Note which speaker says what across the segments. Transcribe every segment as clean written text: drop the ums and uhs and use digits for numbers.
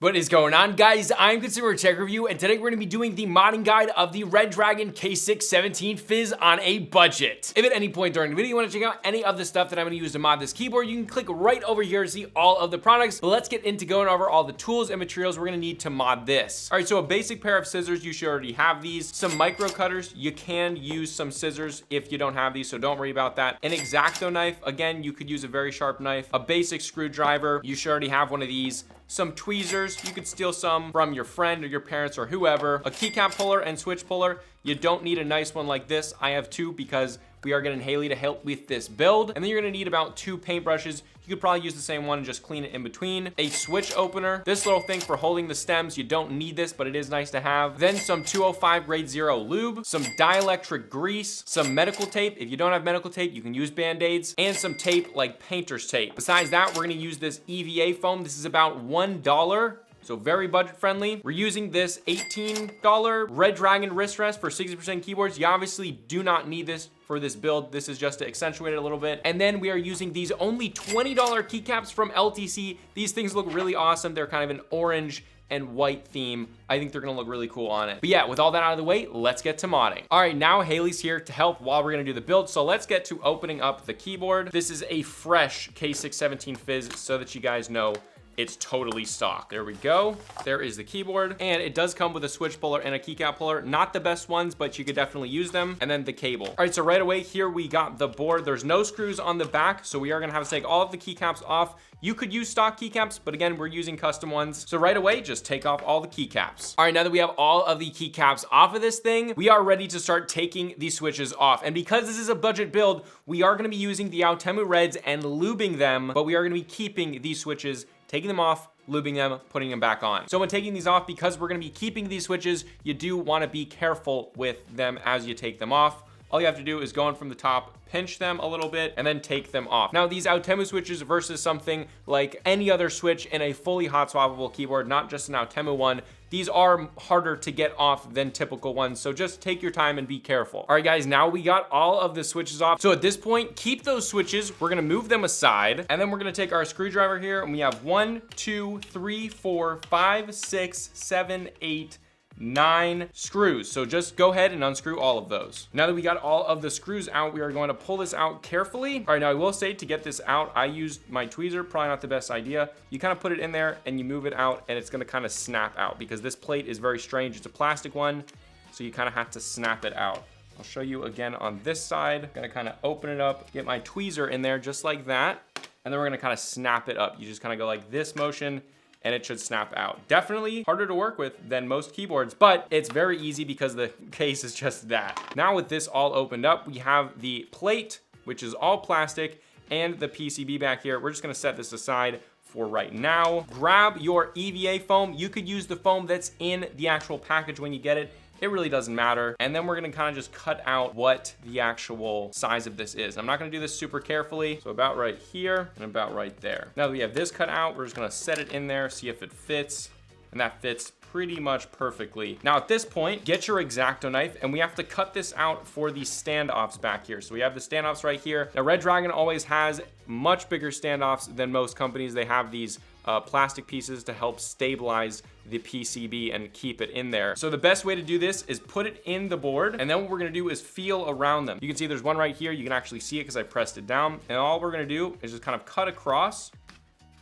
Speaker 1: What is going on, guys? I'm Consumer Tech Review, and today we're going to be doing the modding guide of the Redragon K617 Fizz on a budget. If at any point during the video you want to check out any of the stuff that I'm going to use to mod this keyboard, you can click right over here to see all of the products. But let's get into going over all the tools and materials we're going to need to mod this. All right, so a basic pair of scissors, you should already have these. Some micro cutters, you can use some scissors if you don't have these, so don't worry about that. An X-Acto knife, again, you could use a very sharp knife. A basic screwdriver, you should already have one of these. Some tweezers, you could steal some from your friend or your parents or whoever. A keycap puller and switch puller. You don't need a nice one like this. I have two because we are getting Haley to help with this build. And then you're gonna need about 2 paintbrushes. You could probably use the same one and just clean it in between. A switch opener. This little thing for holding the stems, you don't need this, but it is nice to have. Then some 205 grade 0 lube, some dielectric grease, some medical tape. If you don't have medical tape, you can use Band-Aids, and some tape like painter's tape. Besides that, we're gonna use this EVA foam. This is about $1. So very budget friendly. We're using this $18 Redragon wrist rest for 60% keyboards. You obviously do not need this for this build. This is just to accentuate it a little bit. And then we are using these only $20 keycaps from LTC. These things look really awesome. They're kind of an orange and white theme. I think they're gonna look really cool on it. But yeah, with all that out of the way, let's get to modding. All right, now Haley's here to help while we're gonna do the build. So let's get to opening up the keyboard. This is a fresh K617 Fizz so that you guys know it's totally stock. There we go. There is the keyboard. And it does come with a switch puller and a keycap puller. Not the best ones, but you could definitely use them. And then the cable. All right, so right away here we got the board. There's no screws on the back, so we are gonna have to take all of the keycaps off. You could use stock keycaps, but again, we're using custom ones. So right away, just take off all the keycaps. All right, now that we have all of the keycaps off of this thing, we are ready to start taking these switches off. And because this is a budget build, we are gonna be using the Outemu Reds and lubing them, but we are gonna be keeping these switches, taking them off, lubing them, putting them back on. So when taking these off, because we're gonna be keeping these switches, you do wanna be careful with them as you take them off. All you have to do is go in from the top, pinch them a little bit, and then take them off. Now, these Outemu switches versus something like any other switch in a fully hot swappable keyboard, not just an Outemu one, these are harder to get off than typical ones, so just take your time and be careful. All right, guys, now we got all of the switches off. So at this point, keep those switches. We're gonna move them aside, and then we're gonna take our screwdriver here, and we have 1, 2, 3, 4, 5, 6, 7, 8, 9 screws. So just go ahead and unscrew all of those. Now that we got all of the screws out, we are going to pull this out carefully. All right, now I will say to get this out, I used my tweezer, probably not the best idea. You kind of put it in there and you move it out and it's gonna kind of snap out because this plate is very strange. It's a plastic one, so you kind of have to snap it out. I'll show you again on this side. I'm gonna kind of open it up, get my tweezer in there just like that. And then we're gonna kind of snap it up. You just kind of go like this motion and it should snap out. Definitely harder to work with than most keyboards, but it's very easy because the case is just that. Now with this all opened up, we have the plate, which is all plastic, and the PCB back here. We're just gonna set this aside for right now. Grab your EVA foam. You could use the foam that's in the actual package when you get it. It really doesn't matter. And then we're gonna kind of just cut out what the actual size of this is. I'm not gonna do this super carefully. So about right here and about right there. Now that we have this cut out, we're just gonna set it in there, see if it fits. And that fits pretty much perfectly. Now at this point, get your X-Acto knife, and we have to cut this out for the standoffs back here. So we have the standoffs right here. Now Redragon always has much bigger standoffs than most companies. They have these plastic pieces to help stabilize the PCB and keep it in there. So the best way to do this is put it in the board, and then what we're gonna do is feel around them. You can see there's one right here. You can actually see it because I pressed it down. And all we're gonna do is just kind of cut across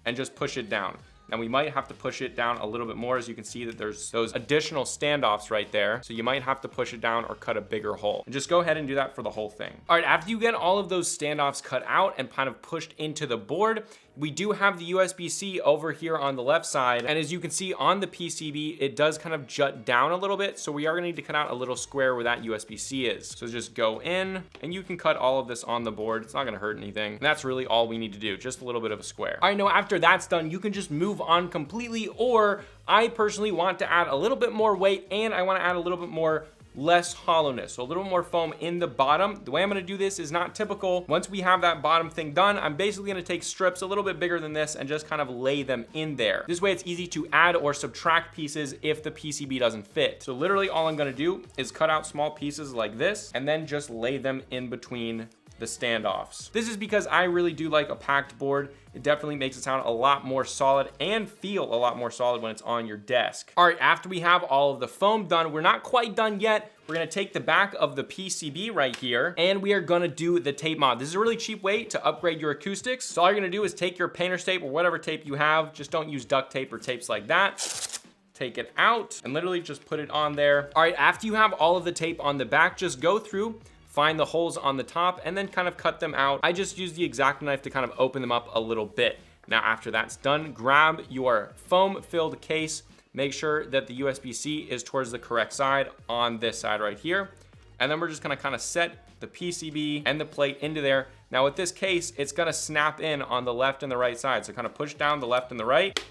Speaker 1: and just push it down. Now we might have to push it down a little bit more. As you can see that there's those additional standoffs right there. So you might have to push it down or cut a bigger hole. And just go ahead and do that for the whole thing. All right, after you get all of those standoffs cut out and kind of pushed into the board, we do have the USB-C over here on the left side. And as you can see on the PCB, it does kind of jut down a little bit. So we are gonna need to cut out a little square where that USB-C is. So just go in and you can cut all of this on the board. It's not gonna hurt anything. And that's really all we need to do, just a little bit of a square. All right, now after that's done, you can just move on completely, or I personally want to add a little bit more weight and I wanna add a little bit more less hollowness, so a little more foam in the bottom. The way I'm gonna do this is not typical. Once we have that bottom thing done, I'm basically gonna take strips a little bit bigger than this and just kind of lay them in there. This way it's easy to add or subtract pieces if the PCB doesn't fit. So literally all I'm gonna do is cut out small pieces like this and then just lay them in between the standoffs. This is because I really do like a packed board. It definitely makes it sound a lot more solid and feel a lot more solid when it's on your desk. All right, after we have all of the foam done, we're not quite done yet. We're gonna take the back of the PCB right here, and we are gonna do the tape mod. This is a really cheap way to upgrade your acoustics. So all you're gonna do is take your painter's tape or whatever tape you have. Just don't use duct tape or tapes like that. Take it out and literally just put it on there. All right, after you have all of the tape on the back, just go through, find the holes on the top, and then kind of cut them out. I just use the X-Acto knife to kind of open them up a little bit. Now, after that's done, grab your foam-filled case. Make sure that the USB-C is towards the correct side on this side right here. And then we're just gonna kind of set the PCB and the plate into there. Now with this case, it's gonna snap in on the left and the right side. So kind of push down the left and the right.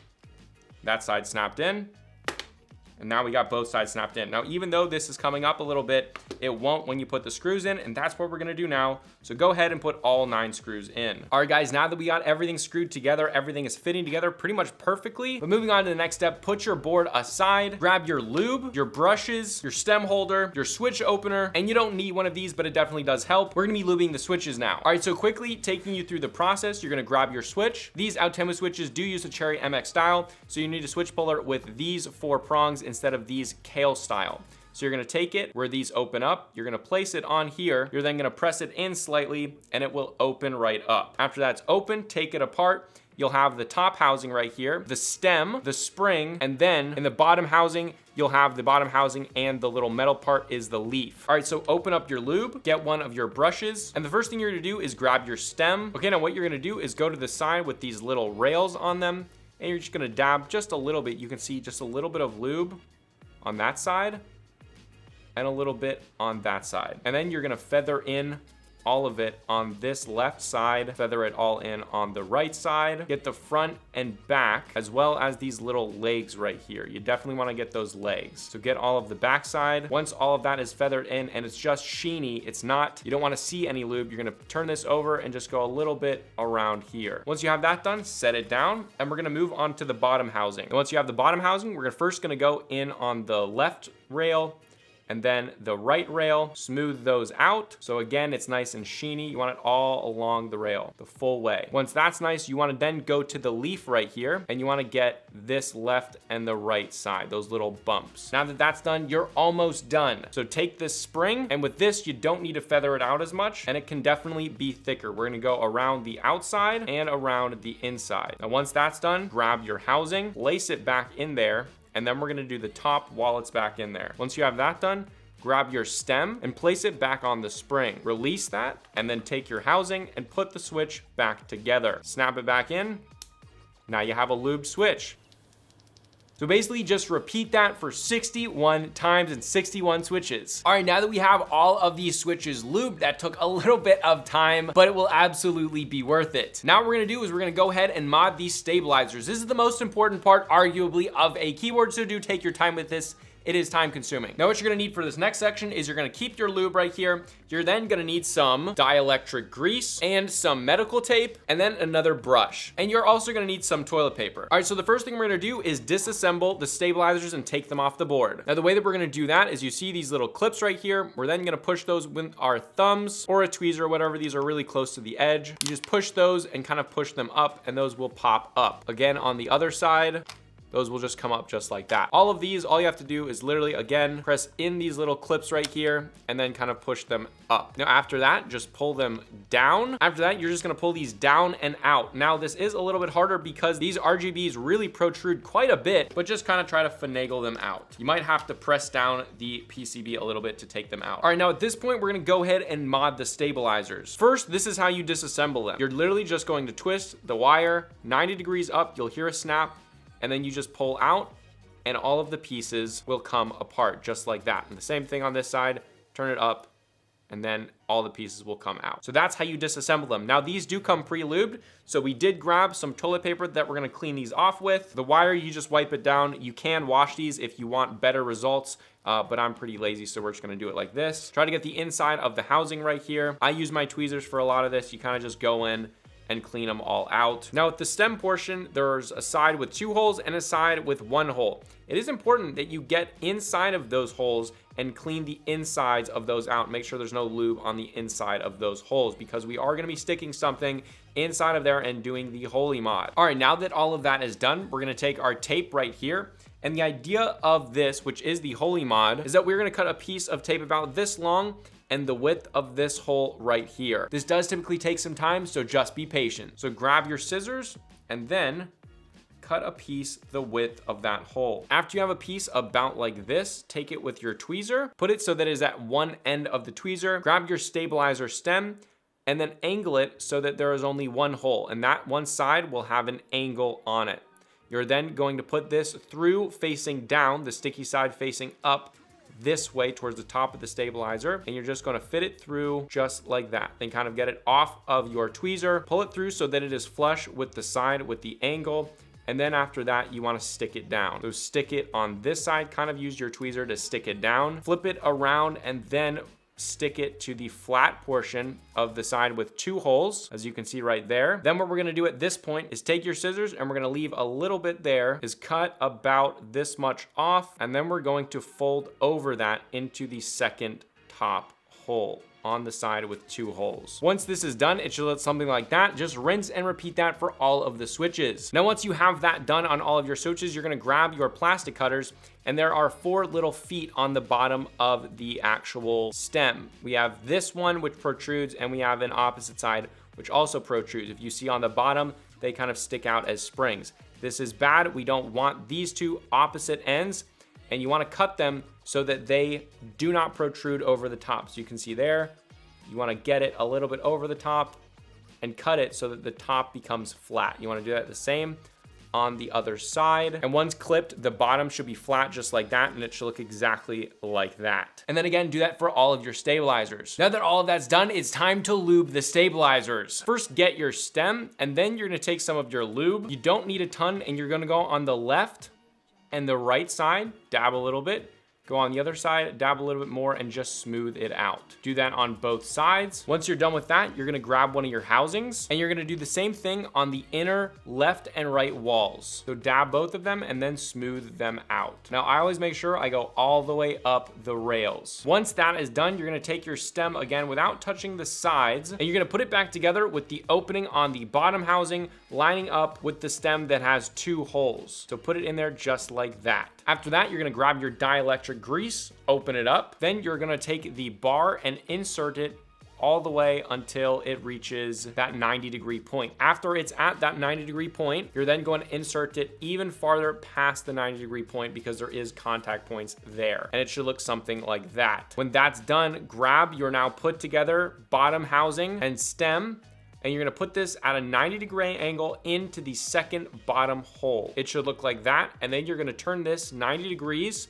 Speaker 1: That side snapped in. And now we got both sides snapped in. Now, even though this is coming up a little bit, it won't when you put the screws in, and that's what we're gonna do now. So go ahead and put all 9 screws in. All right, guys, now that we got everything screwed together, everything is fitting together pretty much perfectly. But moving on to the next step, put your board aside, grab your lube, your brushes, your stem holder, your switch opener, and you don't need one of these, but it definitely does help. We're gonna be lubing the switches now. All right, so quickly taking you through the process, you're gonna grab your switch. These Outemu switches do use a Cherry MX style, so you need a switch puller with these 4 prongs instead of these Kale style. So you're gonna take it where these open up, you're gonna place it on here, you're then gonna press it in slightly and it will open right up. After that's open, take it apart. You'll have the top housing right here, the stem, the spring, and then in the bottom housing, you'll have the bottom housing and the little metal part is the leaf. All right, so open up your lube, get one of your brushes, and the first thing you're gonna do is grab your stem. Okay, now what you're gonna do is go to the side with these little rails on them, and you're just gonna dab just a little bit. You can see just a little bit of lube on that side and a little bit on that side. And then you're gonna feather in all of it on this left side, feather it all in on the right side, get the front and back, as well as these little legs right here. You definitely wanna get those legs. So get all of the back side. Once all of that is feathered in and it's just sheeny, it's not, you don't wanna see any lube, you're gonna turn this over and just go a little bit around here. Once you have that done, set it down, and we're gonna move on to the bottom housing. And once you have the bottom housing, we're first gonna go in on the left rail, and then the right rail, smooth those out. So again, it's nice and sheeny. You want it all along the rail, the full way. Once that's nice, you wanna then go to the leaf right here, and you wanna get this left and the right side, those little bumps. Now that that's done, you're almost done. So take this spring, and with this, you don't need to feather it out as much, and it can definitely be thicker. We're gonna go around the outside and around the inside. Now once that's done, grab your housing, place it back in there, and then we're gonna do the top while it's back in there. Once you have that done, grab your stem and place it back on the spring. Release that, and then take your housing and put the switch back together. Snap it back in. Now you have a lubed switch. So basically just repeat that for 61 times and 61 switches. All right, now that we have all of these switches lubed, that took a little bit of time, but it will absolutely be worth it. Now what we're gonna do is we're gonna go ahead and mod these stabilizers. This is the most important part, arguably, of a keyboard, so do take your time with this. It is time consuming. Now what you're gonna need for this next section is you're gonna keep your lube right here. You're then gonna need some dielectric grease and some medical tape and then another brush. And you're also gonna need some toilet paper. All right, so the first thing we're gonna do is disassemble the stabilizers and take them off the board. Now the way that we're gonna do that is you see these little clips right here. We're then gonna push those with our thumbs or a tweezer or whatever. These are really close to the edge. You just push those and kind of push them up and those will pop up. Again, on the other side, those will just come up just like that. All of these, all you have to do is literally, again, press in these little clips right here and then kind of push them up. Now after that, just pull them down. After that, you're just gonna pull these down and out. Now this is a little bit harder because these RGBs really protrude quite a bit, but just kind of try to finagle them out. You might have to press down the PCB a little bit to take them out. All right, now at this point, we're gonna go ahead and mod the stabilizers. First, this is how you disassemble them. You're literally just going to twist the wire 90 degrees up, you'll hear a snap, and then you just pull out and all of the pieces will come apart just like that. And the same thing on this side, turn it up, and then all the pieces will come out. So that's how you disassemble them. Now these do come pre-lubed, so we did grab some toilet paper that we're gonna clean these off with. The wire, you just wipe it down. You can wash these if you want better results, but I'm pretty lazy, so we're just gonna do it like this. Try to get the inside of the housing right here. I use my tweezers for a lot of this. You kind of just go in and clean them all out. Now with the stem portion, there's a side with 2 holes and a side with 1 hole. It is important that you get inside of those holes and clean the insides of those out. Make sure there's no lube on the inside of those holes, because we are gonna be sticking something inside of there and doing the Holy mod. All right, now that all of that is done, we're gonna take our tape right here. And the idea of this, which is the Holy mod, is that we're gonna cut a piece of tape about this long and the width of this hole right here. This does typically take some time, so just be patient. So grab your scissors and then cut a piece the width of that hole. After you have a piece about like this, take it with your tweezer, put it so that it is at one end of the tweezer, grab your stabilizer stem, and then angle it so that there is only 1 hole, and that one side will have an angle on it. You're then going to put this through facing down, the sticky side facing up this way towards the top of the stabilizer, and you're just going to fit it through just like that. Then kind of get it off of your tweezer, pull it through so that it is flush with the side with the angle, and then after that you want to stick it down. So stick it on this side, kind of use your tweezer to stick it down, flip it around, and then stick it to the flat portion of the side with 2 holes, as you can see right there. Then what we're gonna do at this point is take your scissors, and we're gonna leave a little bit there, is cut about this much off, and then we're going to fold over that into the second top hole on the side with 2 holes. Once this is done, it should look something like that. Just rinse and repeat that for all of the switches. Now, once you have that done on all of your switches, you're gonna grab your plastic cutters, and there are 4 little feet on the bottom of the actual stem. We have this one which protrudes, and we have an opposite side which also protrudes. If you see on the bottom, they kind of stick out as springs. This is bad. We don't want these 2 opposite ends, and you want to cut them so that they do not protrude over the top. So you can see there, you want to get it a little bit over the top and cut it so that the top becomes flat. You want to do that the same on the other side. And once clipped, the bottom should be flat just like that, and it should look exactly like that. And then again, do that for all of your stabilizers. Now that all of that's done, it's time to lube the stabilizers. First, get your stem, and then you're gonna take some of your lube. You don't need a ton, and you're gonna go on the left and the right side, dab a little bit. Go on the other side, dab a little bit more, and just smooth it out. Do that on both sides. Once you're done with that, you're gonna grab one of your housings, and you're gonna do the same thing on the inner left and right walls. So dab both of them and then smooth them out. Now, I always make sure I go all the way up the rails. Once that is done, you're gonna take your stem again without touching the sides, and you're gonna put it back together with the opening on the bottom housing lining up with the stem that has 2 holes. So put it in there just like that. After that, you're gonna grab your dielectric grease, open it up. Then you're gonna take the bar and insert it all the way until it reaches that 90-degree point. After it's at that 90-degree point, you're then going to insert it even farther past the 90-degree point, because there is contact points there. And it should look something like that. When that's done, grab your now put together bottom housing and stem, and you're gonna put this at a 90-degree angle into the second bottom hole. It should look like that, and then you're gonna turn this 90 degrees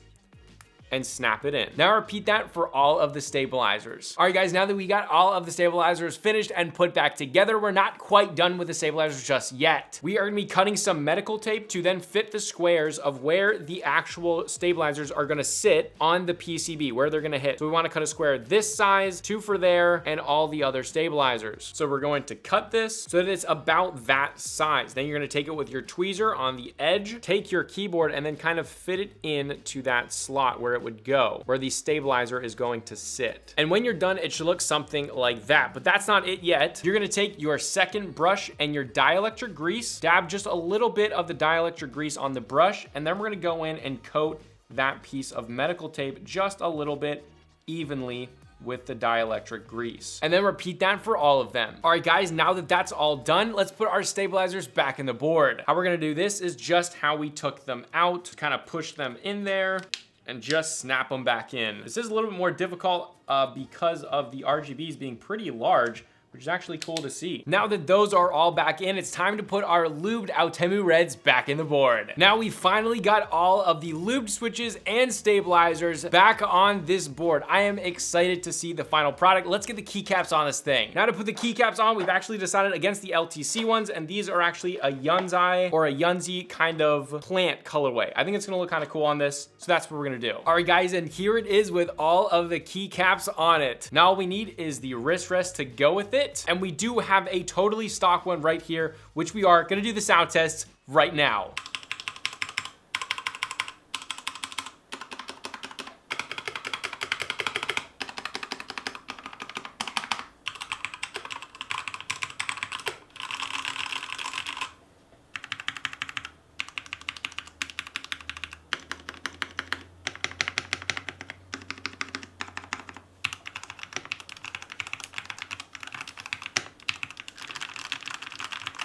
Speaker 1: and snap it in. Now repeat that for all of the stabilizers. All right, guys, now that we got all of the stabilizers finished and put back together, we're not quite done with the stabilizers just yet. We are gonna be cutting some medical tape to then fit the squares of where the actual stabilizers are gonna sit on the PCB, where they're gonna hit. So we wanna cut a square this size, 2 for there, and all the other stabilizers. So we're going to cut this so that it's about that size. Then you're gonna take it with your tweezer on the edge, take your keyboard, and then kind of fit it in to that slot where it would go, where the stabilizer is going to sit. And when you're done, it should look something like that, but that's not it yet. You're gonna take your second brush and your dielectric grease, dab just a little bit of the dielectric grease on the brush, and then we're gonna go in and coat that piece of medical tape just a little bit evenly with the dielectric grease. And then repeat that for all of them. All right, guys, now that that's all done, let's put our stabilizers back in the board. How we're gonna do this is just how we took them out, kind of push them in there, and just snap them back in. This is a little bit more difficult because of the RGBs being pretty large, which is actually cool to see. Now that those are all back in, it's time to put our lubed Outemu Reds back in the board. Now we finally got all of the lubed switches and stabilizers back on this board. I am excited to see the final product. Let's get the keycaps on this thing. Now to put the keycaps on, we've actually decided against the LTC ones, and these are actually a YUNZII or a YUNZII kind of plant colorway. I think it's gonna look kind of cool on this, so that's what we're gonna do. All right, guys, and here it is with all of the keycaps on it. Now all we need is the wrist rest to go with it. it. And we do have a totally stock one right here, which we are gonna do the sound test right now.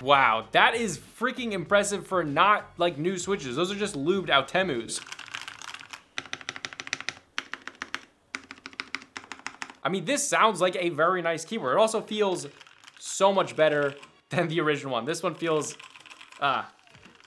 Speaker 1: Wow, that is freaking impressive for not like new switches. Those are just lubed out Temus. I mean, this sounds like a very nice keyboard. It also feels so much better than the original one. This one feels,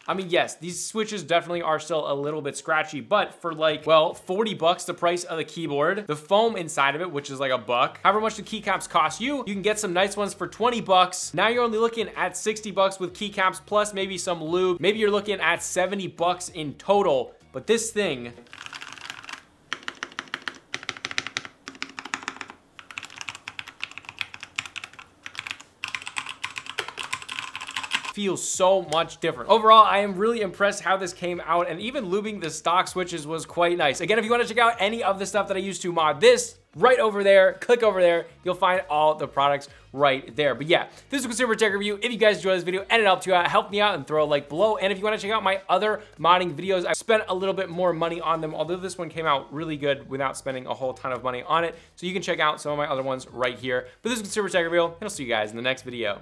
Speaker 1: I mean, yes, these switches definitely are still a little bit scratchy, but for like, well, 40 bucks, the price of the keyboard, the foam inside of it, which is like $1, however much the keycaps cost you, you can get some nice ones for 20 bucks. Now you're only looking at 60 bucks with keycaps plus maybe some lube. Maybe you're looking at 70 bucks in total, but this thing, feels so much different. Overall, I am really impressed how this came out, and even lubing the stock switches was quite nice. Again, if you want to check out any of the stuff that I used to mod this, right over there, click over there, you'll find all the products right there. But yeah, this is a consumer tech review. If you guys enjoyed this video and it helped you out, help me out and throw a like below. And if you want to check out my other modding videos, I spent a little bit more money on them, although this one came out really good without spending a whole ton of money on it. So you can check out some of my other ones right here. But this is a consumer tech review, and I'll see you guys in the next video.